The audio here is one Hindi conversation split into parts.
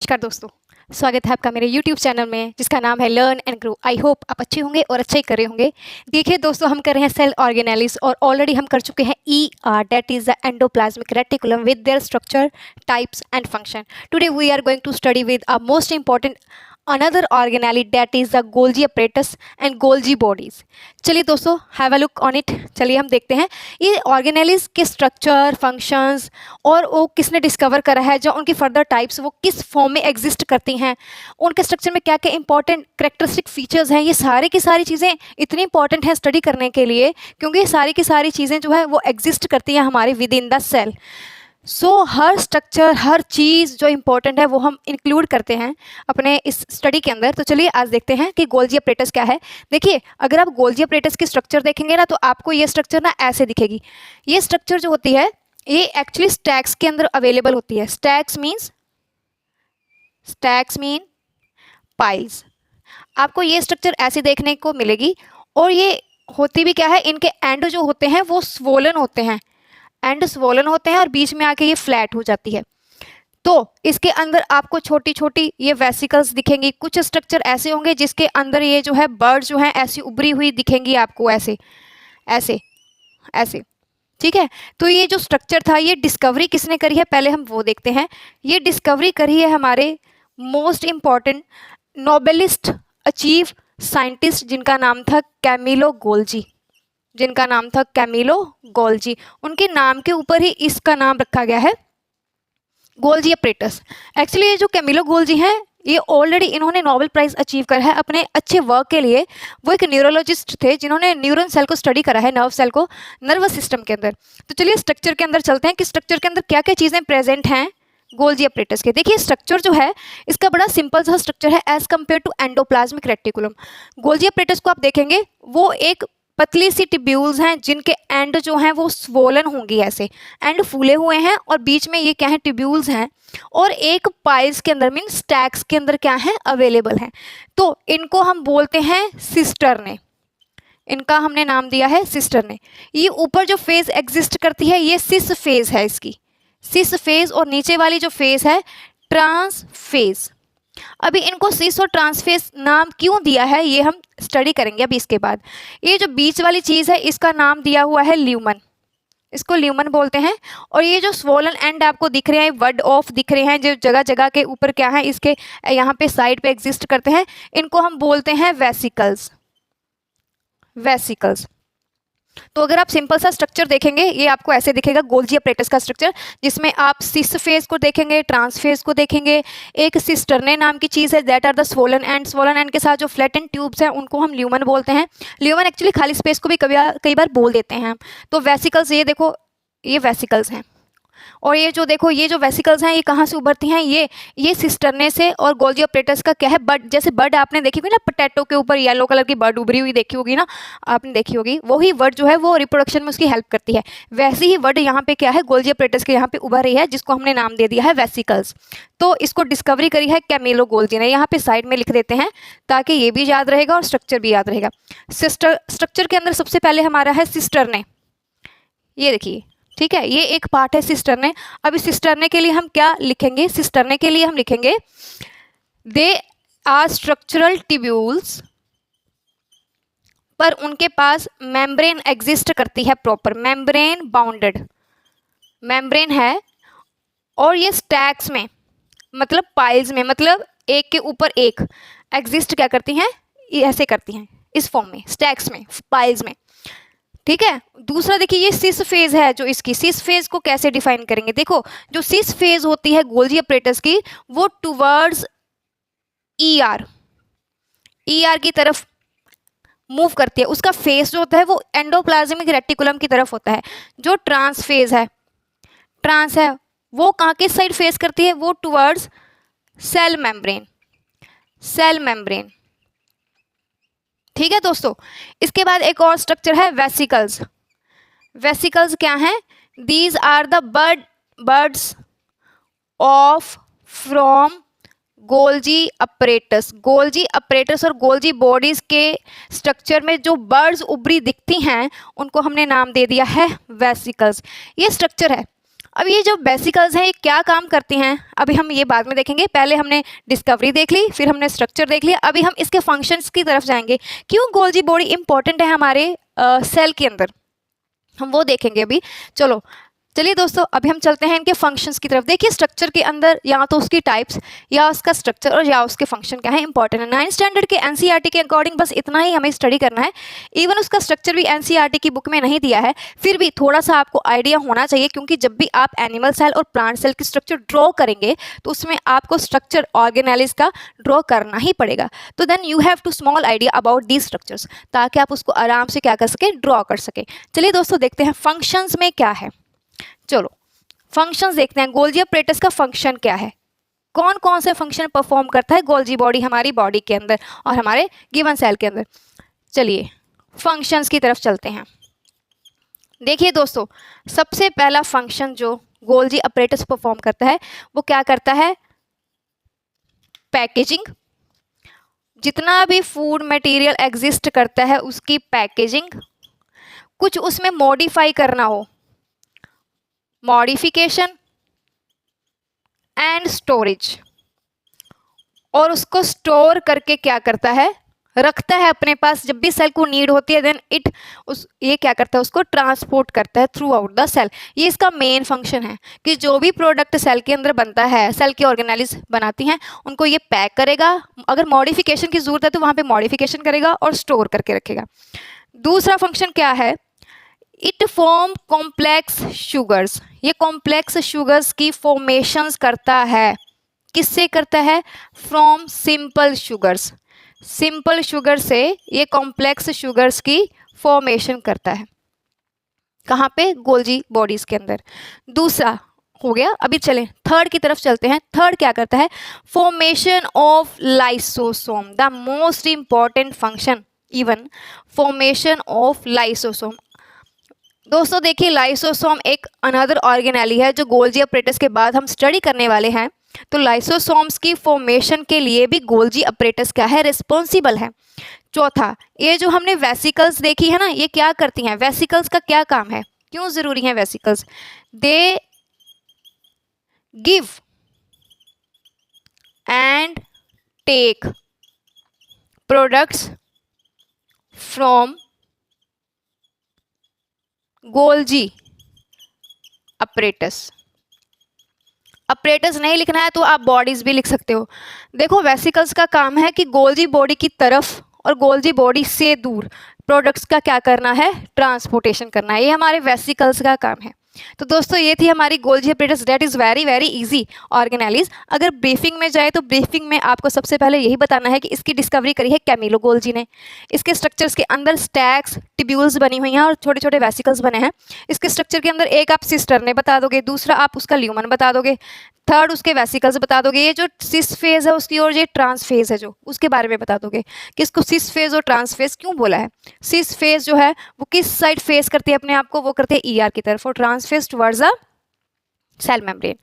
नमस्कार दोस्तों, स्वागत है आपका मेरे YouTube चैनल में जिसका नाम है learn and grow. I hope आप अच्छे होंगे और अच्छे ही कर रहे होंगे। देखिए दोस्तों, हम कर रहे हैं सेल ऑर्गेनेलिस और ऑलरेडी हम कर चुके हैं ER, that is the endoplasmic reticulum with their structure, types and function. Today we are going to study with a most important another organelle, that is the Golgi apparatus and Golgi bodies। चलिए दोस्तों, have a look on it. चलिए हम देखते हैं ये ऑर्गेनेलिस के स्ट्रक्चर, फंक्शंस और वो किसने डिस्कवर करा है, जो उनकी फर्दर टाइप्स वो किस फॉर्म में एग्जिस्ट करती हैं, उनके स्ट्रक्चर में क्या क्या इंपॉर्टेंट करेक्टरिस्टिक फीचर्स हैं। ये सारी की सारी चीज़ें इतनी इंपॉर्टेंट हैं स्टडी करने के लिए, क्योंकि ये सारी की सारी चीज़ें जो है वो एग्जिस्ट करती हैं हमारे विद इन द सेल। हर स्ट्रक्चर, हर चीज़ जो इम्पोर्टेंट है वो हम इंक्लूड करते हैं अपने इस स्टडी के अंदर। तो चलिए आज देखते हैं कि गोल्जी apparatus क्या है। देखिए, अगर आप गोल्जी apparatus की स्ट्रक्चर देखेंगे ना, तो आपको ये स्ट्रक्चर ना ऐसे दिखेगी। ये स्ट्रक्चर जो होती है ये एक्चुअली स्टैक्स के अंदर अवेलेबल होती है। Stacks mean piles. आपको ये स्ट्रक्चर ऐसे देखने को मिलेगी। और ये होती भी क्या है, इनके एंड जो होते हैं वो स्वोलन होते हैं, एंड स्वोलन होते हैं और बीच में आके ये फ्लैट हो जाती है। तो इसके अंदर आपको छोटी छोटी ये वेसिकल्स दिखेंगी। कुछ स्ट्रक्चर ऐसे होंगे जिसके अंदर ये जो है बर्ड जो है ऐसी उभरी हुई दिखेंगी आपको, ऐसे ऐसे ऐसे। ठीक है, तो ये जो स्ट्रक्चर था ये डिस्कवरी किसने करी है, पहले हम वो देखते हैं। ये डिस्कवरी करी है हमारे मोस्ट इम्पॉर्टेंट नोबेलिस्ट अचीव साइंटिस्ट, जिनका नाम था कैमिलो गोल्जी। उनके नाम के ऊपर ही इसका नाम रखा गया है, गोल्जी apparatus। एक्चुअली ये जो कैमिलो गोल्जी हैं, ये ऑलरेडी इन्होंने नोबेल प्राइज़ अचीव करा है अपने अच्छे वर्क के लिए। वो एक न्यूरोलॉजिस्ट थे जिन्होंने न्यूरॉन सेल को स्टडी करा है, नर्व सेल को, नर्वस सिस्टम के अंदर। तो चलिए स्ट्रक्चर के अंदर चलते हैं कि स्ट्रक्चर के अंदर क्या क्या चीज़ें प्रेजेंट हैं गोल्जी apparatus के। देखिए, स्ट्रक्चर जो है इसका बड़ा सिंपल सा स्ट्रक्चर है as compare to endoplasmic reticulum. Golgi apparatus को आप देखेंगे, वो एक पतली सी ट्यूब्यूल्स हैं जिनके एंड जो हैं वो स्वोलन होंगी, ऐसे एंड फूले हुए हैं, और बीच में ये क्या है, ट्यूब्यूल्स हैं, और एक पाइल्स के अंदर मीन स्टैक्स के अंदर क्या है, अवेलेबल हैं। तो इनको हम बोलते हैं सिस्टरने। इनका हमने नाम दिया है सिस्टरने। ये ऊपर जो फेज एग्जिस्ट करती है ये सिस फेज है, इसकी सिस फेज, और नीचे वाली जो फेज है ट्रांस फेज। अभी इनको सिस और ट्रांसफेज नाम क्यों दिया है ये हम स्टडी करेंगे अभी इसके बाद। ये जो बीच वाली चीज़ है इसका नाम दिया हुआ है ल्यूमन, इसको ल्यूमन बोलते हैं। और ये जो स्वोलन एंड आपको दिख रहे हैं, वर्ड ऑफ दिख रहे हैं, जो जगह जगह के ऊपर क्या है, इसके यहाँ पे साइड पे एग्जिस्ट करते हैं, इनको हम बोलते हैं वेसिकल्स। तो अगर आप सिंपल सा स्ट्रक्चर देखेंगे, ये आपको ऐसे दिखेगा गोल्जी apparatus का स्ट्रक्चर, जिसमें आप सिस फेज को देखेंगे, ट्रांस फेज को देखेंगे, एक सिस्टरने नाम की चीज़ है, that are the swollen end के साथ जो फ्लैटेंड ट्यूब्स हैं उनको हम ल्यूमन बोलते हैं। ल्यूमन एक्चुअली खाली स्पेस को भी कई बार बोल देते हैं हम। तो वेसिकल्स, ये देखो ये वेसिकल्स हैं, और ये जो देखो ये जो वेसिकल्स हैं ये कहाँ से उभरती हैं, ये सिस्टरने से। और गोल्जी apparatus का क्या है, बर्ड, जैसे बर्ड आपने देखी होगी ना, पोटैटो के ऊपर येलो कलर की बर्ड उभरी हुई देखी होगी ना, आपने देखी होगी, वही वर्ड जो है वो रिप्रोडक्शन में उसकी हेल्प करती है। वैसे ही वर्ड यहाँ पे क्या है, गोल्जी apparatus के यहाँ पे उभर रही है, जिसको हमने नाम दे दिया है वेसिकल्स। तो इसको डिस्कवरी करी है कैमिलो गोल्जी ने। यहाँ पे साइड में लिख देते हैं ताकि ये भी याद रहेगा और स्ट्रक्चर भी याद रहेगा। स्ट्रक्चर के अंदर सबसे पहले हमारा है सिस्टरने, ये देखिए। ठीक है, ये एक पार्ट है सिस्टरने। अभी सिस्टरने के लिए हम क्या लिखेंगे, सिस्टरने के लिए हम लिखेंगे दे आर स्ट्रक्चरल ट्यूब्यूल्स, पर उनके पास मेम्ब्रेन एग्जिस्ट करती है, प्रॉपर मेम्ब्रेन बाउंडेड मेम्ब्रेन है। और ये स्टैक्स में, मतलब पाइल्स में, मतलब एक के ऊपर एक एग्जिस्ट क्या करती हैं, ये ऐसे करती हैं, इस फॉर्म में, स्टैक्स में, पाइल्स में। ठीक है, दूसरा देखिए ये सिस फेज है, जो इसकी सिस फेज को कैसे डिफाइन करेंगे। देखो, जो सिस फेज होती है गोल्जी apparatus की, वो टुवर्ड्स ER की तरफ मूव करती है। उसका फेस जो होता है वो एंडोप्लाज्मिक रेटिकुलम की तरफ होता है। जो ट्रांस फेज है, ट्रांस है, वो कहाँ के साइड फेस करती है, वो टुवर्ड्स सेल मेम्ब्रेन। ठीक है दोस्तों, इसके बाद एक और स्ट्रक्चर है वेसिकल्स। वेसिकल्स क्या हैं, these are the buds of from Golgi apparatus और गोल्जी बॉडीज के स्ट्रक्चर में जो बर्ड्स उभरी दिखती हैं उनको हमने नाम दे दिया है वेसिकल्स। ये स्ट्रक्चर है, अब ये जो वेसिकल्स हैं ये क्या काम करती हैं अभी हम ये बाद में देखेंगे। पहले हमने डिस्कवरी देख ली, फिर हमने स्ट्रक्चर देख लिया, अभी हम इसके फंक्शंस की तरफ जाएंगे। क्यों गोल्जी बॉडी इंपॉर्टेंट है हमारे सेल के अंदर, हम वो देखेंगे अभी। चलिए दोस्तों, अभी हम चलते हैं इनके फंक्शंस की तरफ। देखिए स्ट्रक्चर के अंदर या तो उसकी टाइप्स या उसका स्ट्रक्चर और या उसके फंक्शन क्या है इंपॉर्टेंट है। 9th स्टैंडर्ड के एनसीईआरटी के अकॉर्डिंग बस इतना ही हमें स्टडी करना है। इवन उसका स्ट्रक्चर भी एनसीईआरटी की बुक में नहीं दिया है, फिर भी थोड़ा सा आपको आइडिया होना चाहिए, क्योंकि जब भी आप एनिमल सेल और प्लांट सेल की स्ट्रक्चर ड्रॉ करेंगे तो उसमें आपको स्ट्रक्चर ऑर्गेनेलिज का ड्रॉ करना ही पड़ेगा। तो then you have to small idea about these structures, ताकि आप उसको आराम से क्या कर सकें, ड्रॉ कर सकें। चलिए दोस्तों देखते हैं फंक्शंस में क्या है। चलो फंक्शंस देखते हैं, गोल्जी अपरेटस का फंक्शन क्या है, कौन कौन से फंक्शन परफॉर्म करता है गोल्जी बॉडी हमारी बॉडी के अंदर और हमारे गिवन सेल के अंदर। चलिए फंक्शंस की तरफ चलते हैं। देखिए दोस्तों, सबसे पहला फंक्शन जो गोल्जी अपरेटस परफॉर्म करता है वो क्या करता है, पैकेजिंग। जितना भी फूड मटेरियल एग्जिस्ट करता है उसकी पैकेजिंग, कुछ उसमें मॉडिफाई करना हो, मॉडिफिकेशन एंड स्टोरेज, और उसको स्टोर करके क्या करता है, रखता है अपने पास। जब भी सेल को नीड होती है देन ये क्या करता है, उसको ट्रांसपोर्ट करता है थ्रू आउट द सेल। ये इसका मेन फंक्शन है कि जो भी प्रोडक्ट सेल के अंदर बनता है, सेल की ऑर्गेनेलिज बनाती हैं, उनको ये पैक करेगा, अगर मॉडिफिकेशन की जरूरत है तो वहाँ पे मॉडिफिकेशन करेगा और स्टोर करके रखेगा। दूसरा फंक्शन क्या है, इट फॉर्म कॉम्प्लेक्स शुगर्स। ये कॉम्प्लेक्स शुगर्स की फॉर्मेशंस करता है। किससे करता है, from simple sugars. Simple sugar से ये कॉम्प्लेक्स शुगर्स की फॉर्मेशन करता है। कहाँ पे, गोल्जी बॉडीज के अंदर। दूसरा हो गया, अभी चलें थर्ड की तरफ चलते हैं। थर्ड क्या करता है, formation of lysosome, the most important function even, formation of lysosome. दोस्तों देखिए लाइसोसोम एक अनदर ऑर्गेनेली है जो गोल्जी अपरेटस के बाद हम स्टडी करने वाले हैं। तो लाइसोसोम्स की फॉर्मेशन के लिए भी गोल्जी अपरेटस क्या है, रिस्पॉन्सिबल है। चौथा, ये जो हमने वेसिकल्स देखी है ना, ये क्या करती हैं, वेसिकल्स का क्या काम है, क्यों जरूरी है vesicles, they give and tech products from Golgi apparatus. Apparatus नहीं लिखना है तो आप बॉडीज भी लिख सकते हो। देखो वेसिकल्स का काम है कि गोल्जी बॉडी की तरफ और गोल्जी बॉडी से दूर प्रोडक्ट्स का क्या करना है, ट्रांसपोर्टेशन करना है। ये हमारे वेसिकल्स का काम है। तो दोस्तों ये थी हमारी Golgi apparatus, that is very very easy organelles. अगर ब्रीफिंग में जाए तो ब्रीफिंग में आपको सबसे पहले यही बताना है कि इसकी डिस्कवरी करी है कैमिलो गोल्जी ने। इसके स्ट्रक्चर्स के अंदर स्टैक्स, टिब्यूल्स बनी हुई हैं और छोटे छोटे वेसिकल्स बने हैं। इसके स्ट्रक्चर के अंदर एक आप सिस्टर्ने बता दोगे, दूसरा आप उसका ल्यूमन बता दोगे, थर्ड उसके वेसिकल्स बता दोगे, ये जो सिस फेज है उसकी और ये ट्रांस फेज है जो उसके बारे में बता दोगे कि इसको सिस फेज और ट्रांस फेज क्यों बोला है। सिस फेज जो है वो किस साइड फेस करती है अपने आप को, वो करते हैं ईआर की तरफ, और trans face towards the cell membrane.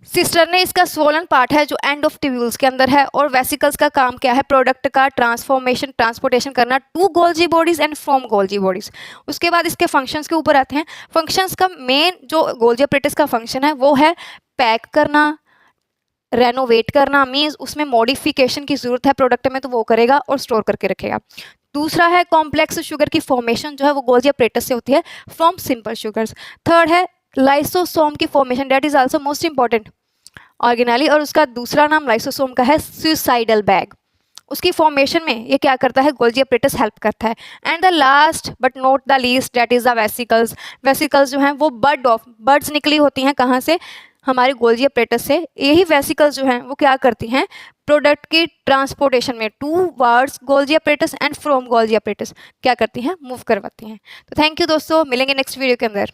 Sister ने इसका स्वोलन पार्ट है जो एंड ऑफ ट्यूब्यूल्स के अंदर है, और वेसिकल्स का काम क्या है, प्रोडक्ट का ट्रांसफॉर्मेशन, ट्रांसपोर्टेशन करना to Golgi bodies and from Golgi bodies. उसके बाद इसके फंक्शंस के ऊपर आते हैं। फंक्शंस का मेन जो गोल्जी अपरेटस का फंक्शन है वो है पैक करना, रेनोवेट करना, मीन्स उसमें मॉडिफिकेशन की जरूरत है प्रोडक्ट में तो वो करेगा और स्टोर करके रखेगा। दूसरा है कॉम्प्लेक्स शुगर की फॉर्मेशन जो है वो गोल्जी अपरेटस से होती है फ्रॉम सिंपल शुगर्स। थर्ड है लाइसोसोम की formation, that is also most important organelle, और उसका दूसरा नाम लाइसोसोम का है सुसाइडल बैग। उसकी फॉर्मेशन में ये क्या करता है, गोल्जी अपरेटस हेल्प करता है। And the last but not the least that is the vesicles. Vesicles जो हैं वो बर्ड्स निकली होती हैं कहाँ से, हमारे गोल्जी अपरेटस से। यही वेसिकल्स जो हैं वो क्या करती हैं, प्रोडक्ट की ट्रांसपोर्टेशन में towards Golgi apparatus and from Golgi apparatus क्या करती हैं, मूव करवाती हैं। तो थैंक यू दोस्तों, मिलेंगे नेक्स्ट वीडियो के अंदर।